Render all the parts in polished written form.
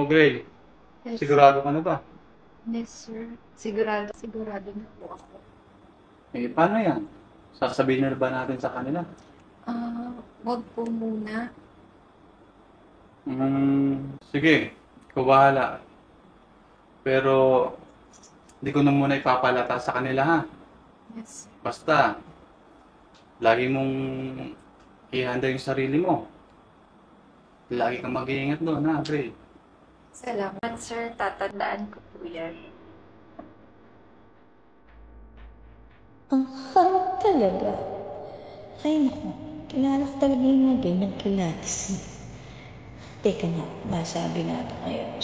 Gray. Yes, Sigurado ka na ba? yes, sir. Sigurado na po ako. Eh, paano yan? Sasabihin na ba natin sa kanila? Wag po muna. Sige. Ikaw bahala. Pero, hindi ko na muna ipapalata sa kanila ha. Yes. Basta, lagi mong ihanda yung sarili mo. Lagi kang mag-iingat doon ha, Gray. Salamat, sir. Tatandaan ko po yan. Ang harap talaga. Ay, naku. Kilala ko talaga yung mga ganyan kilatis. Teka nga, masabi nga ba ngayon?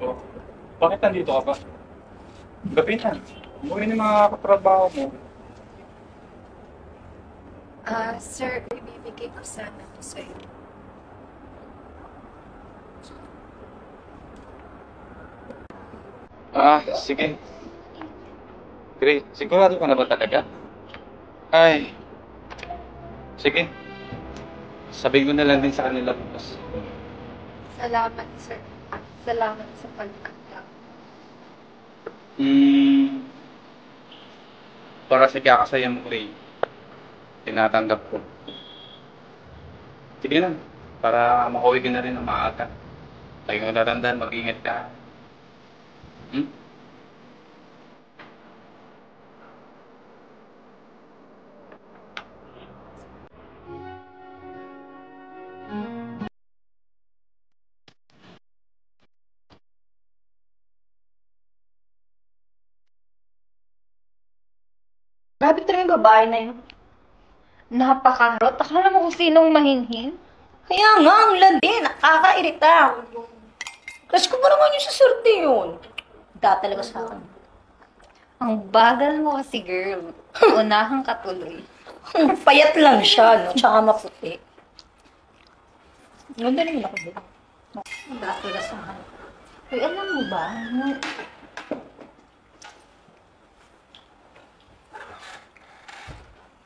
Oh, bakit nandito ka ba? Gabi na. Umuwi ng mga katrabaho mo. Sir, ibibigay ko sana to sa'yo. Sige. Great. Sigurado ka na ba talaga? Ay. Sige. Sabihin ko na lang din sa kanila bukas. Salamat, sir. Salamat sa pagkakataon. Para sa kakasaya mo, Ray. Tinatanggap ko. Sige lang. Para makauwi ka na rin ng maaga. Lagi kang tatandaan, mag-ingat ka. Hmm? Grabe talaga yung babae na yun. Napakarot. Akala mo kung sinong mahinhin? Kaya nga, ang landi. Nakakairita. Kasi ko ba naman yung sa surte yun? Da talaga sa akin. Ang bagal mo kasi, girl. Unahang katuloy. Payat lang siya, no? Tsaka maputi. Ganda rin ako din. Da talaga sa akin. Uy, alam mo ba?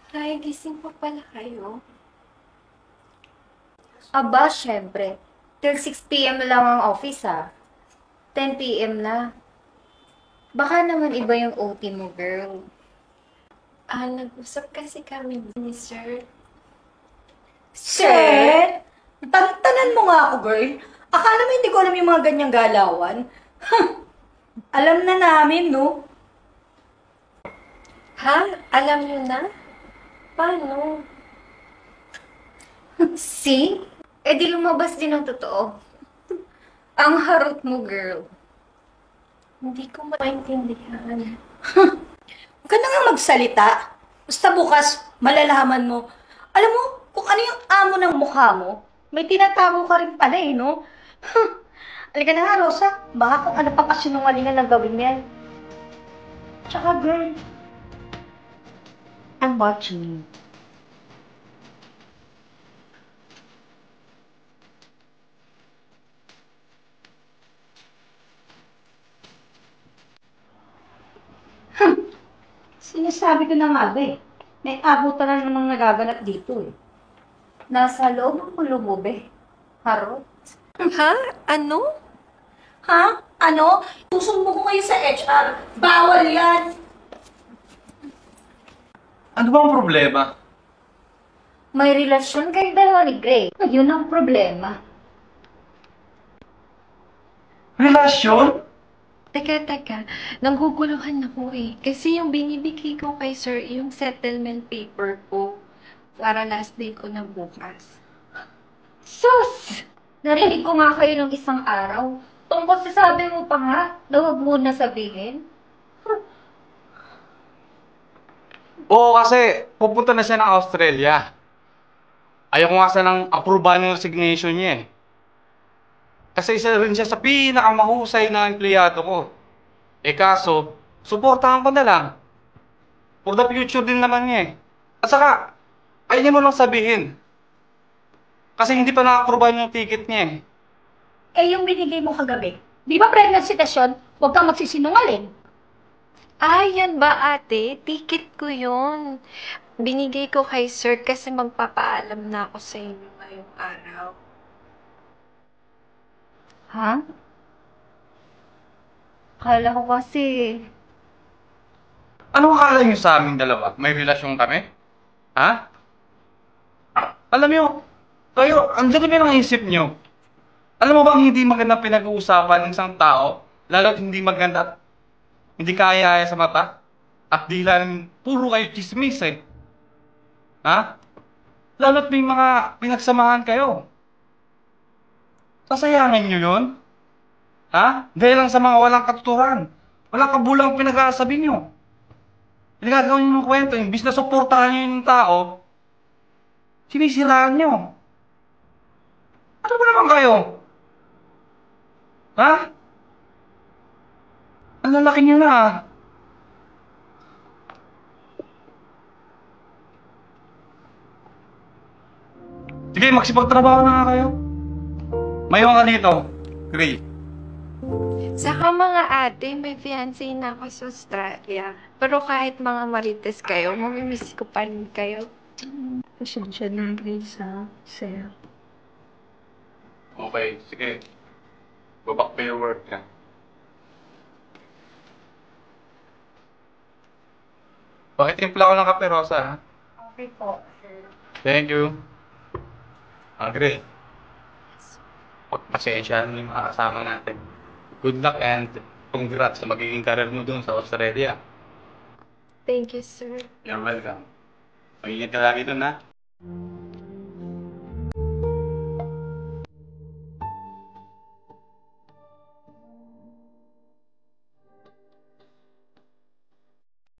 Ay, gising pa pala kayo. Aba, syempre. Till 6 p.m. lang ang office, ha? 10 p.m. na. Baka naman iba yung OT mo, girl. Nag-usap kasi kami ni Sir. Sir? Tantanan mo nga ako, girl. Akala mo hindi ko alam yung mga ganyang galawan? Alam na namin, no? Ha? Alam niyo na? Paano? See? Eh di lumabas din ang totoo. Ang harot mo, girl. Hindi ko maintindihan. Huwag ka na nga magsalita. Basta bukas, malalaman mo. Alam mo, kung ano yung amo ng mukha mo, may tinatago ka rin pala eh, no? Halika na nga, Rosa. Baka kung ano pa kasinungalingan na gawin mo yan. Tsaka, girl, I'm watching you. Sinasabi ko na nga ba eh. May abutan na namang nagaganap dito eh. Nasa loob ang kulubube. Harot. Ha? Ano? Ha? Ano? Susumbong ko kayo sa HR. Bawal yan! Ano ba ang problema? May relasyon kayo dalawa ni Gray. Yun ang problema. Relasyon? Teka. Nangguguluhan ako eh. Kasi yung binibigay ko kay sir, yung settlement paper ko. Para last day ko na bukas. Sus! Narinig ko nga kayo ng isang araw. Tungkol sa sabi mo pa nga, na huwag mo na sabihin. Oo, kasi pupunta na siya ng Australia. Ayaw ko nga sa ng approval ng resignation niya eh. Kasi isa rin siya sa pinakamahusay na empleyado ko. Eh kaso, suportahan ko na lang. For the future din naman niya eh. At saka, Ay, mo lang sabihin. Kasi hindi pa na-approve yung ticket niya eh. Eh, yung binigay mo kagabi, di ba pregnancy test yun? Huwag kang magsisinungaling. Yan ba ate? Ticket ko yun. Binigay ko kay sir kasi magpapaalam na ako sa inyo ngayong araw. Ha? Akala ko kasi... Ano akala niyo sa aming dalawa? May relasyon kami? Ha? Alam niyo, kayo, ang dami ng isip niyo. Alam mo bang hindi maganda pinag-uusapan ng isang tao? Lalo't hindi maganda at hindi kaya sa mata? At di lang puro kayo chismis eh. Ha? Lalo't may mga pinagsamahan kayo. Sasayangin niyo yun? Ha? Dahil lang sa mga walang katuturan. Walang kabulang pinag-aasabi niyo. Pinagagawin niyo ng kwento, imbis na suportahan niyo yung tao, sinisiraan niyo. Ano ba naman kayo? Ha? Ang lalaki niyo na ah. Sige, magsipagtrabaho na nga kayo. Mayon ka dito, Gray. Saka mga ate, may fiancé na ako sa Australia. Pero kahit mga marites kayo, mamimiss ko pa rin kayo. Pasensya na, Grace, ha? Sir. Okay, sige. Go back to your work na. Pakitimpla ko ng kape, Rosa, ha? Okay po, sir. Thank you. Gray. Pagpasensya mo yung mga kasama natin. Good luck and congrats sa magiging career mo dun sa Australia. Thank you, sir. You're welcome. Mag-ingat ka lagi dun, ha?